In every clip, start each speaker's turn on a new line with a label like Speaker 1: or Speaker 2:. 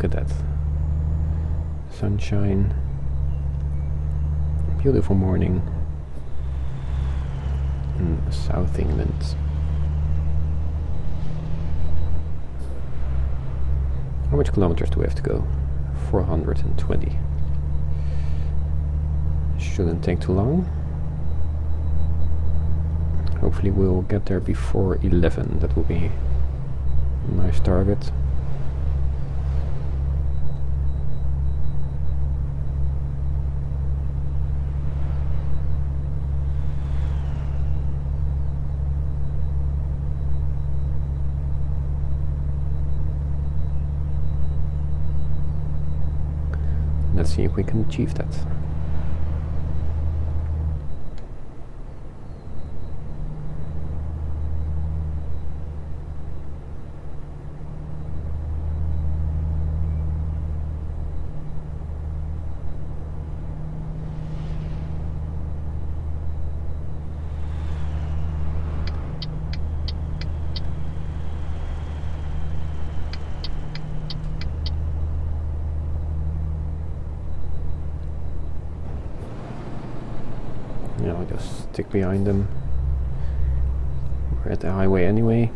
Speaker 1: look at that. Sunshine. Beautiful morning in South England. How much kilometers do we have to go? 420. Shouldn't take too long. Hopefully we'll get there before 11. That will be a nice target. Let's see if we can achieve that. Yeah, I'll just stick behind them. We're at the highway anyway.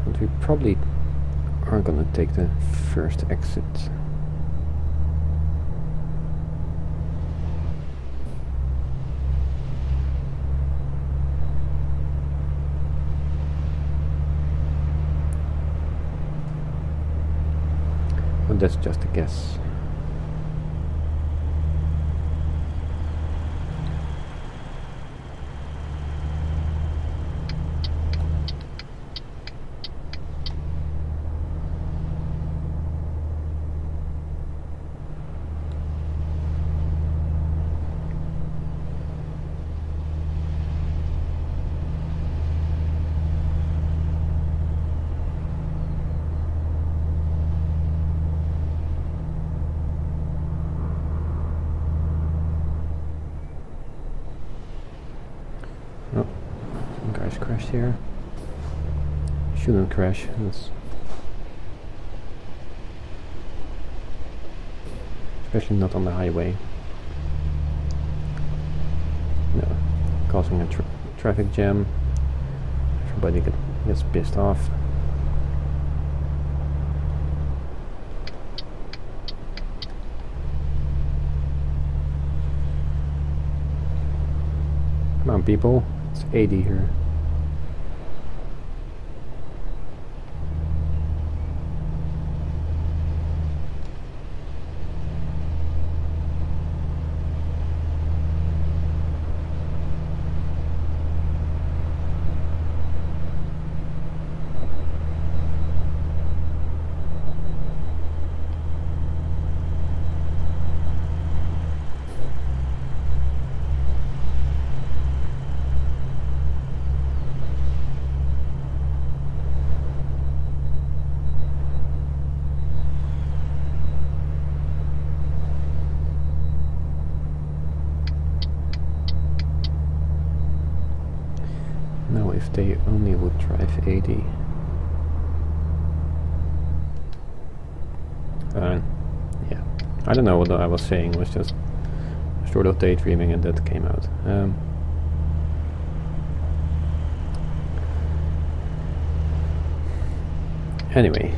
Speaker 1: But we probably are gonna take the first exit. But that's just a guess. Oh, some guys crashed here. Shouldn't crash. Especially not on the highway. No, causing a traffic jam. Everybody gets pissed off. Come on, people. It's 80 here. Now if they only would drive 80. Yeah, I don't know what I was saying, it was just sort of daydreaming and that came out. Anyway,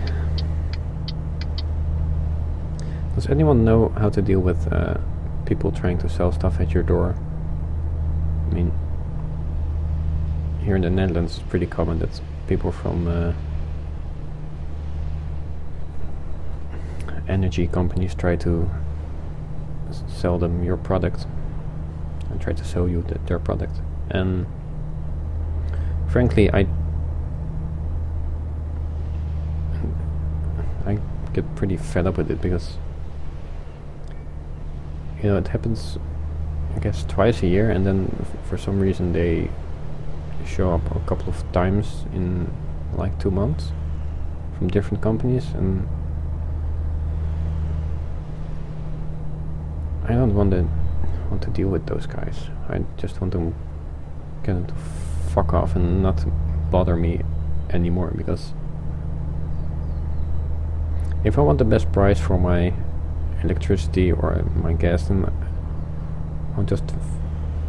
Speaker 1: does anyone know how to deal with people trying to sell stuff at your door? I mean, here in the Netherlands it's pretty common that people from energy companies try to sell them your product and try to sell you their product. And frankly, I get pretty fed up with it because, you know, it happens I guess twice a year, and then for some reason they show up a couple of times in like 2 months from different companies, and don't want to deal with those guys. I just want to get them to fuck off and not bother me anymore, because if I want the best price for my electricity or my gas, then I'll just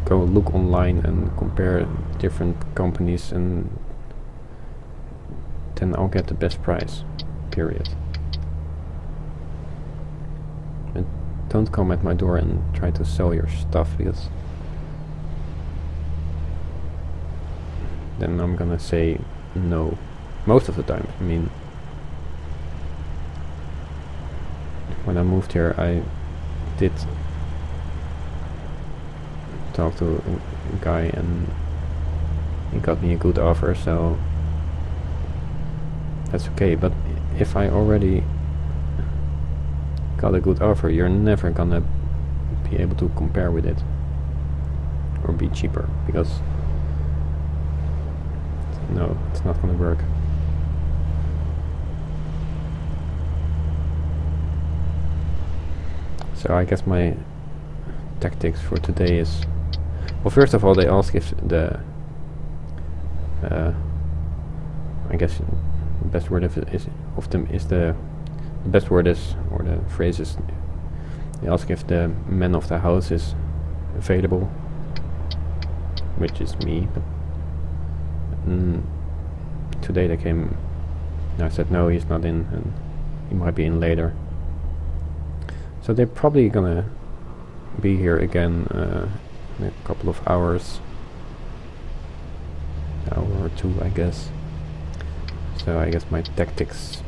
Speaker 1: go look online and compare different companies, and then I'll get the best price, period. And don't come at my door and try to sell your stuff, because then I'm gonna say no most of the time. I mean, when I moved here, I did talk to a guy and he got me a good offer, so that's okay. But if I already got a good offer, you're never gonna be able to compare with it or be cheaper, because no, it's not gonna work. So I guess my tactics for today is, well, first of all, they ask if the I guess the best word of the best word is, or the phrase is, they ask if the man of the house is available, which is me. But today they came and I said no, he's not in, and he might be in later. So they're probably gonna be here again in a couple of hours, an hour or two, I guess. So I guess my tactics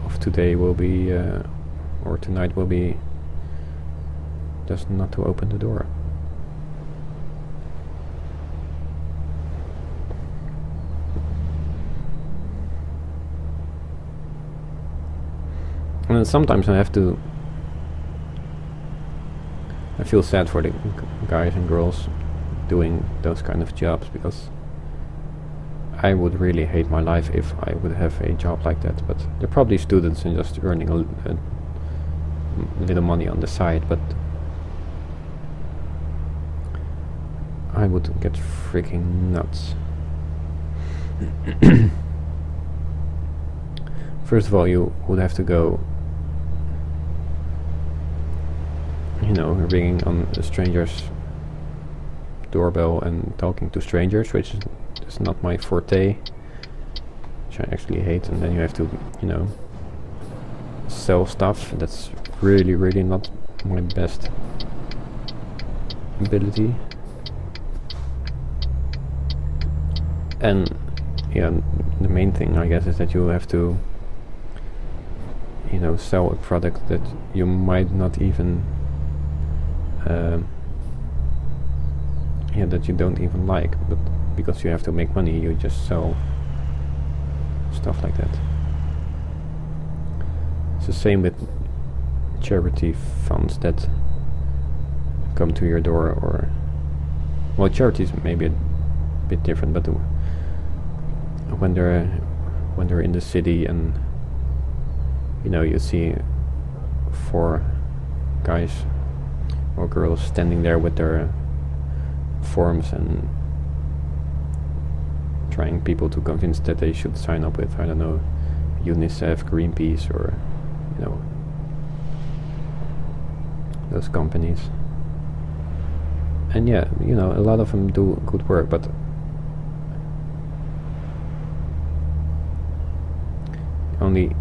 Speaker 1: of today will be, or tonight will be, just not to open the door. And then sometimes I feel sad for the guys and girls doing those kind of jobs, because I would really hate my life if I would have a job like that. But they're probably students and just earning a little money on the side, but I would get freaking nuts. First of all, you would have to go, ringing on a stranger's doorbell and talking to strangers, which is not my forte, which I actually hate. And then you have to, sell stuff. That's really, really not my best ability. And yeah, the main thing, I guess, is that you have to, sell a product that you might not even that you don't even like, but because you have to make money, you just sell stuff like that. It's the same with charity funds that come to your door, or, well, charities maybe a bit different, but when they're in the city and you see 4 guys or girls standing there with their forms and trying people to convince that they should sign up with, I don't know, UNICEF, Greenpeace, or those companies. And yeah, a lot of them do good work, but only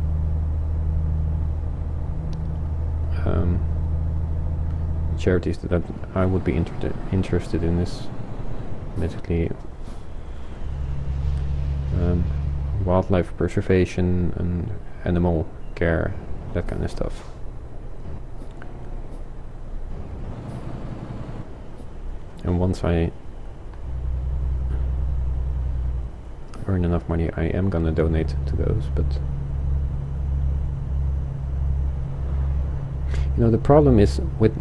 Speaker 1: charities that I would be interested in is basically wildlife preservation and animal care, that kind of stuff. And once I earn enough money, I am gonna donate to those. But the problem is with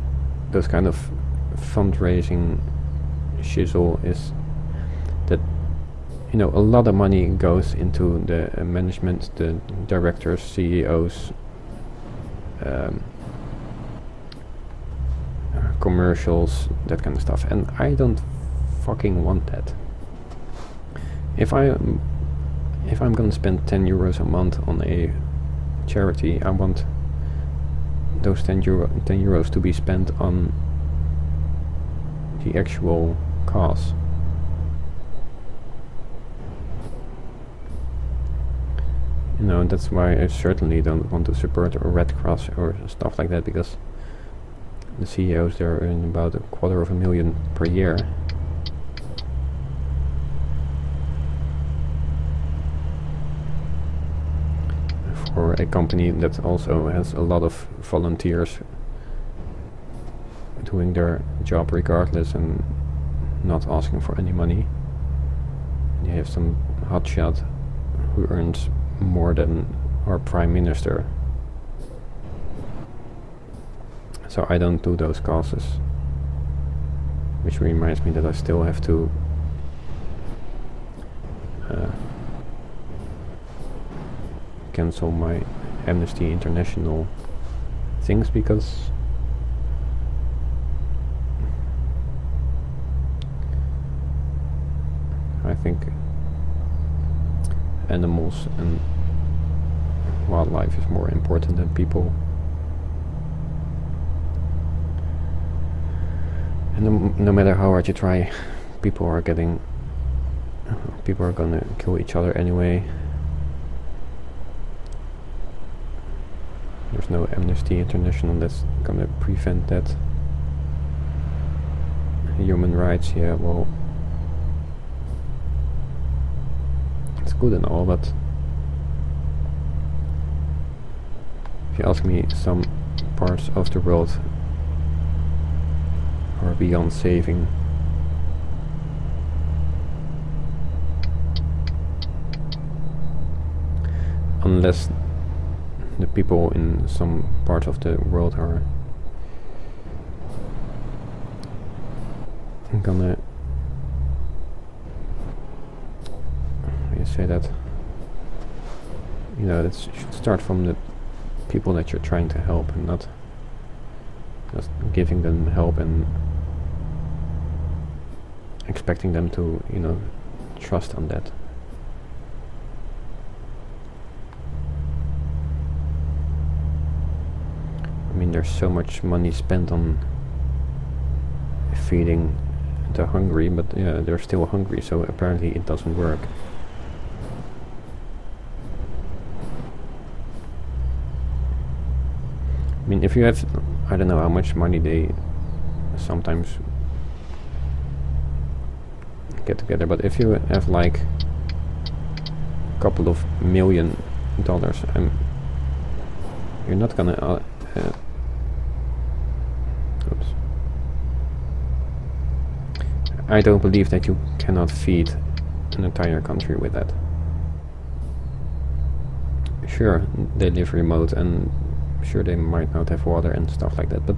Speaker 1: those kind of fundraising shizzle is that a lot of money goes into the management, the directors, CEOs, commercials, that kind of stuff, and I don't fucking want that. If I'm gonna spend 10 euros a month on a charity, I want those 10 euros to be spent on the actual cause. You know, that's why I certainly don't want to support a Red Cross or stuff like that, because the CEOs there earn about $250,000 per year. For a company that also has a lot of volunteers doing their job regardless and not asking for any money. You have some hotshot who earns more than our Prime Minister. So I don't do those causes. Which reminds me that I still have to cancel my Amnesty International things, because I think animals and wildlife is more important than people. And no matter how hard you try, people are gonna kill each other anyway. There's no Amnesty International that's gonna prevent that. Human rights, yeah, well, it's good and all, but if you ask me, some parts of the world are beyond saving. Unless the people in some parts of the world are gonna, how do you say that, you know, it should start from the people that you're trying to help, and not just giving them help and expecting them to, you know, trust on that. I mean, there's so much money spent on feeding the hungry, but yeah, they're still hungry, so apparently it doesn't work. I mean, if you have, I don't know how much money they sometimes get together, but if you have like a couple of $1 million, you're not gonna oops. I don't believe that you cannot feed an entire country with that. Sure, they live remote, and sure they might not have water and stuff like that, but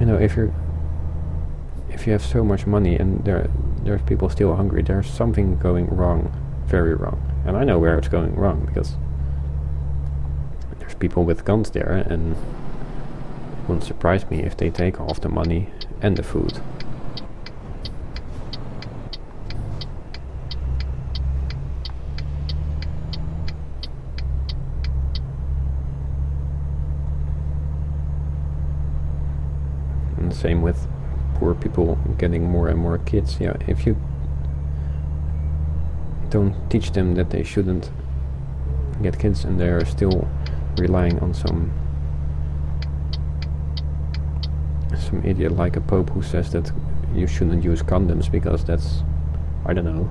Speaker 1: you know, if you have so much money and there's people still hungry, there's something going wrong, very wrong. And I know where it's going wrong, because there's people with guns there, and it wouldn't surprise me if they take off the money and the food. And the same with poor people getting more and more kids. Yeah, if you don't teach them that they shouldn't get kids, and they're still relying on some idiot like a pope who says that you shouldn't use condoms because that's, I don't know,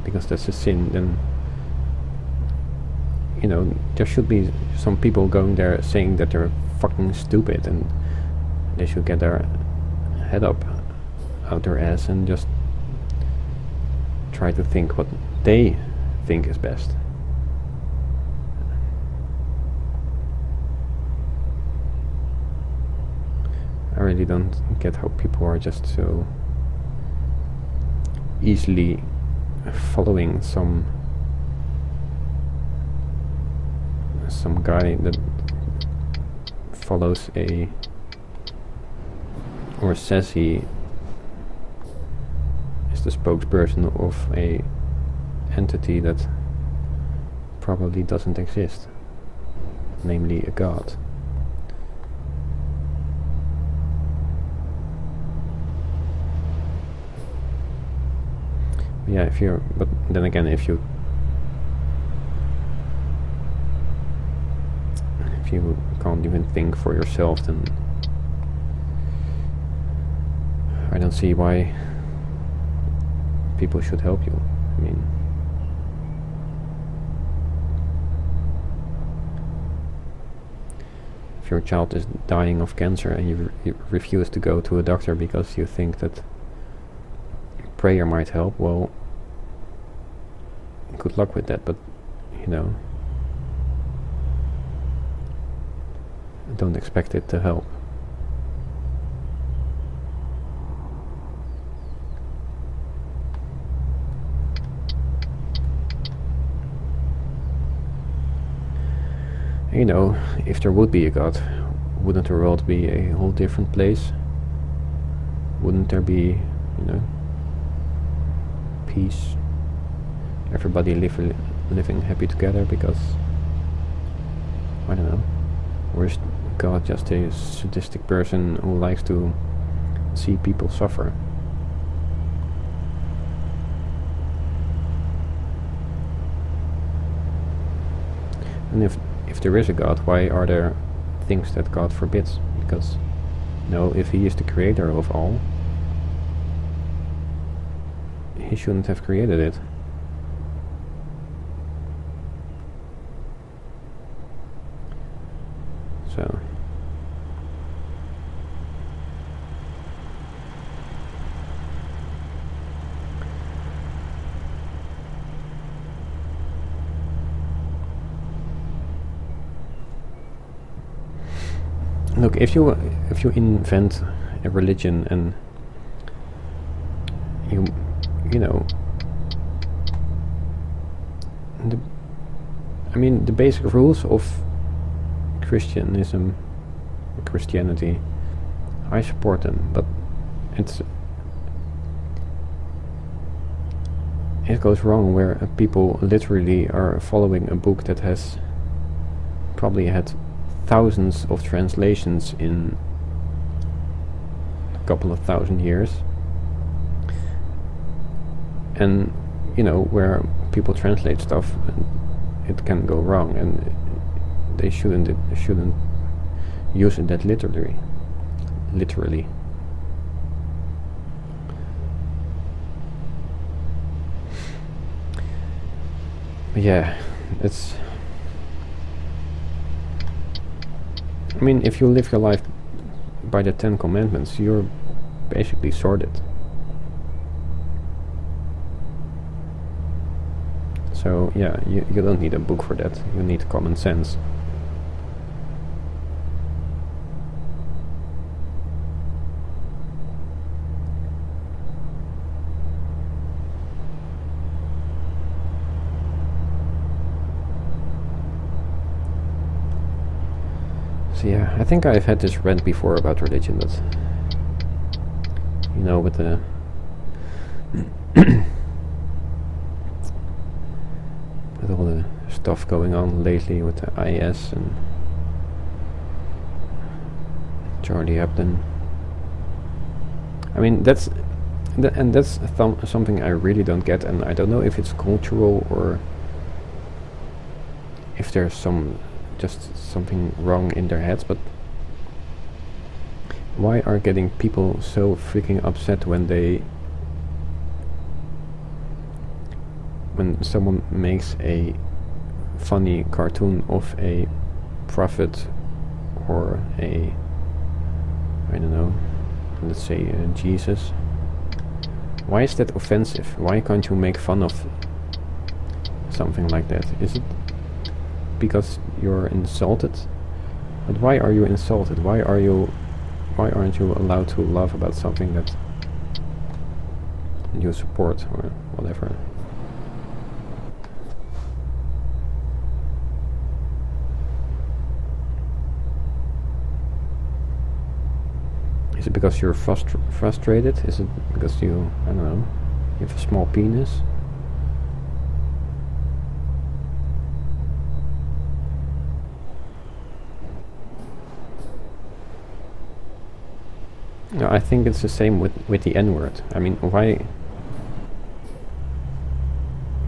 Speaker 1: because that's a sin, then you know, there should be some people going there saying that they're fucking stupid, and they should get their head up out their ass and just try to think what they think is best. I really don't get how people are just so easily following some some guy that follows a, or says he is the spokesperson of a entity that probably doesn't exist, namely a god. Yeah, but then again, if you can't even think for yourself, then I don't see why people should help you. I mean, if your child is dying of cancer and you refuse to go to a doctor because you think that prayer might help, well, good luck with that, but don't expect it to help. If there would be a god, wouldn't the world be a whole different place? Wouldn't there be, peace? Everybody living happy together because, I don't know, or is God just a sadistic person who likes to see people suffer? And if there is a God, why are there things that God forbids? Because, if he is the creator of all, he shouldn't have created it. So look, if you invent a religion and the basic rules of Christianity, I support them, but it goes wrong where people literally are following a book that has probably had thousands of translations in a couple of thousand years, and where people translate stuff and it can go wrong, and they shouldn't use it that literally. But yeah, if you live your life by the 10 Commandments, you're basically sorted. So yeah, you don't need a book for that. You need common sense. So yeah, I think I've had this rant before about religion, but with the with all the stuff going on lately with the IS and Charlie Hebdo. That's something I really don't get, and I don't know if it's cultural or if there's something wrong in their heads, but why are getting people so freaking upset when someone makes a funny cartoon of a prophet or a, I don't know, let's say Jesus? Why is that offensive? Why can't you make fun of something like that? Is it because you're insulted? But why are you insulted? Why aren't you allowed to laugh about something that you support or whatever? because you're frustrated? Is it because you, I don't know, you have a small penis? No, I think it's the same with the N-word. I mean, why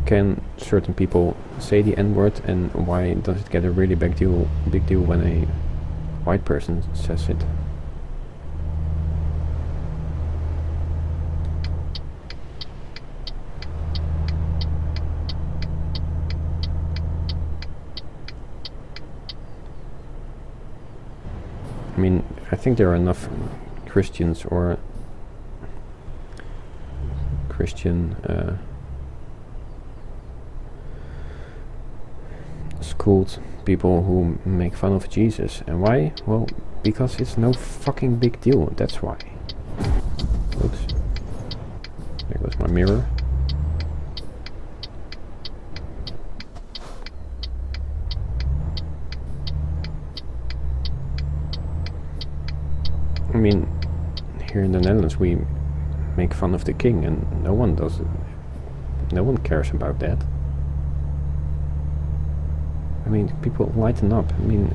Speaker 1: can certain people say the N-word, and why does it get a really big deal when a white person says it? I mean, I think there are enough Christians or Christian schooled people who make fun of Jesus. And why? Well, because it's no fucking big deal, that's why. Oops. There goes my mirror. I mean, here in the Netherlands we make fun of the king and no one does it. No one cares about that. I mean, people lighten up. I mean,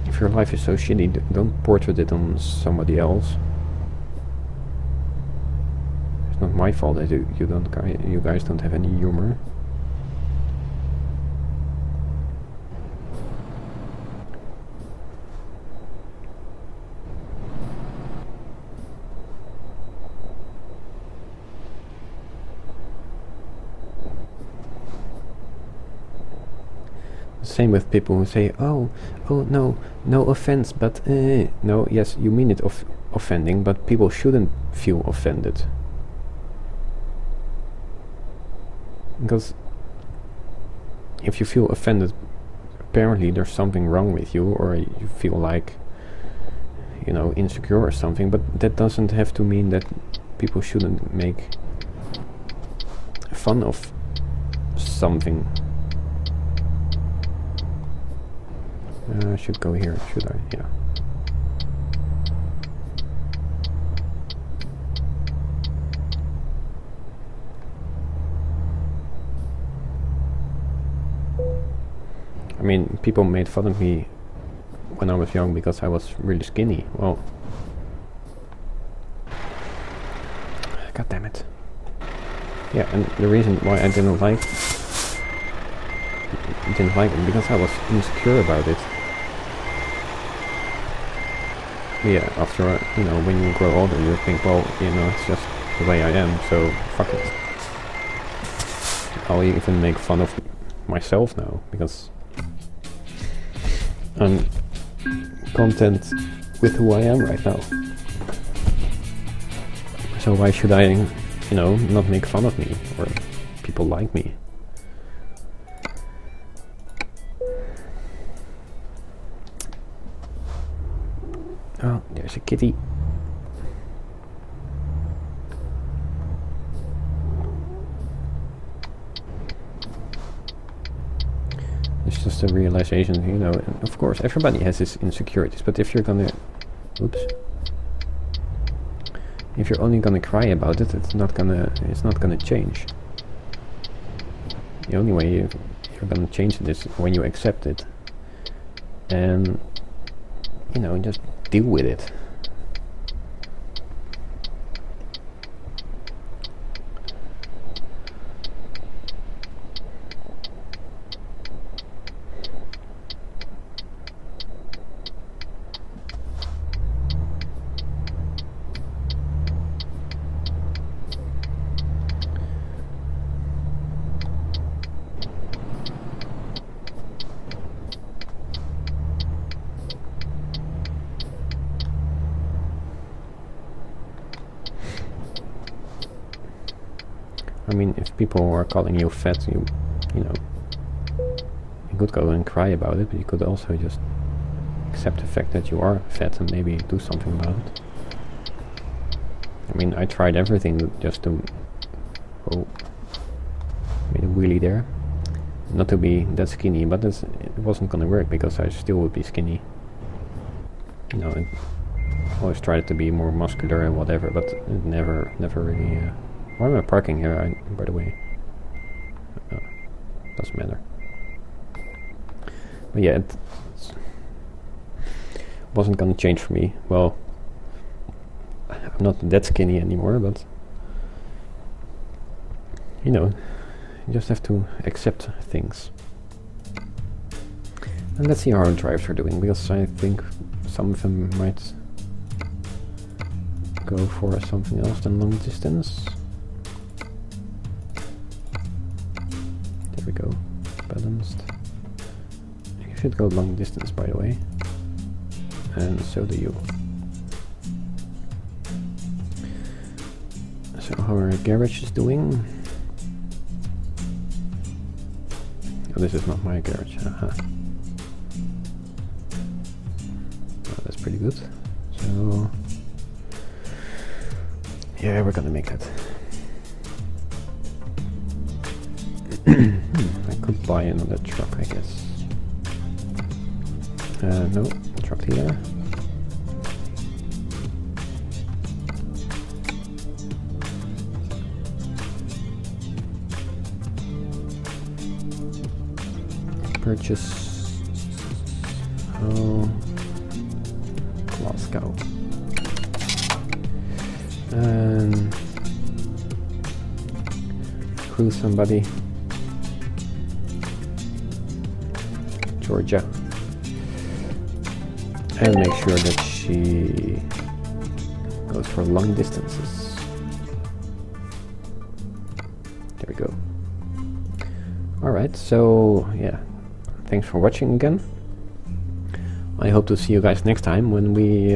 Speaker 1: if your life is so shitty, don't portrait it on somebody else. It's not my fault that you guys don't have any humor. Same with people who say, oh no offense, but no, yes, you mean it offending, but people shouldn't feel offended. Because if you feel offended, apparently there's something wrong with you, or you feel like, you know, insecure or something, but that doesn't have to mean that people shouldn't make fun of something. I should go here, should I? Yeah. I mean, people made fun of me when I was young because I was really skinny. Well, god damn it. Yeah, and the reason why I didn't like it because I was insecure about it. Yeah, after, you know, when you grow older, you think, well, you know, it's just the way I am, so fuck it. I'll even make fun of myself now, because I'm content with who I am right now. So why should I, you know, not make fun of me, or people like me? Oh, there's a kitty. It's just a realization, you know, and of course everybody has his insecurities, but if you're gonna... Oops. If you're only gonna cry about it, it's not gonna change. The only way you're gonna change it is when you accept it. And, you know, just deal with it. I mean, if people are calling you fat, you know, you could go and cry about it, but you could also just accept the fact that you are fat and maybe do something about it. I mean, I tried everything just to... Oh, made a wheelie there. Not to be that skinny, but it wasn't gonna work because I still would be skinny. You know, always tried to be more muscular and whatever, but it never really... why am I parking here, by the way? Doesn't matter. But yeah, it wasn't gonna change for me. Well, I'm not that skinny anymore, but you know, you just have to accept things. And let's see how our drives are doing, because I think some of them might go for something else than long distance. There we go, balanced. You should go long distance, by the way, and so do you. So how our garage is doing. Oh, this is not my garage. Oh, that's pretty good. So yeah, we're gonna make that. I could buy another truck, I guess. No, truck here. Purchase. Oh, Glasgow. And who's somebody? Georgia. And make sure that she goes for long distances. There we go. Alright, so yeah, thanks for watching again. I hope to see you guys next time when we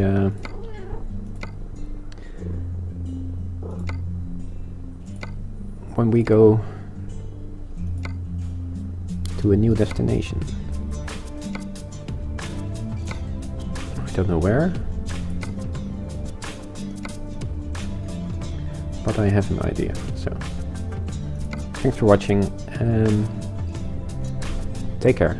Speaker 1: go to a new destination. I don't know where, but I have an idea. So thanks for watching and take care.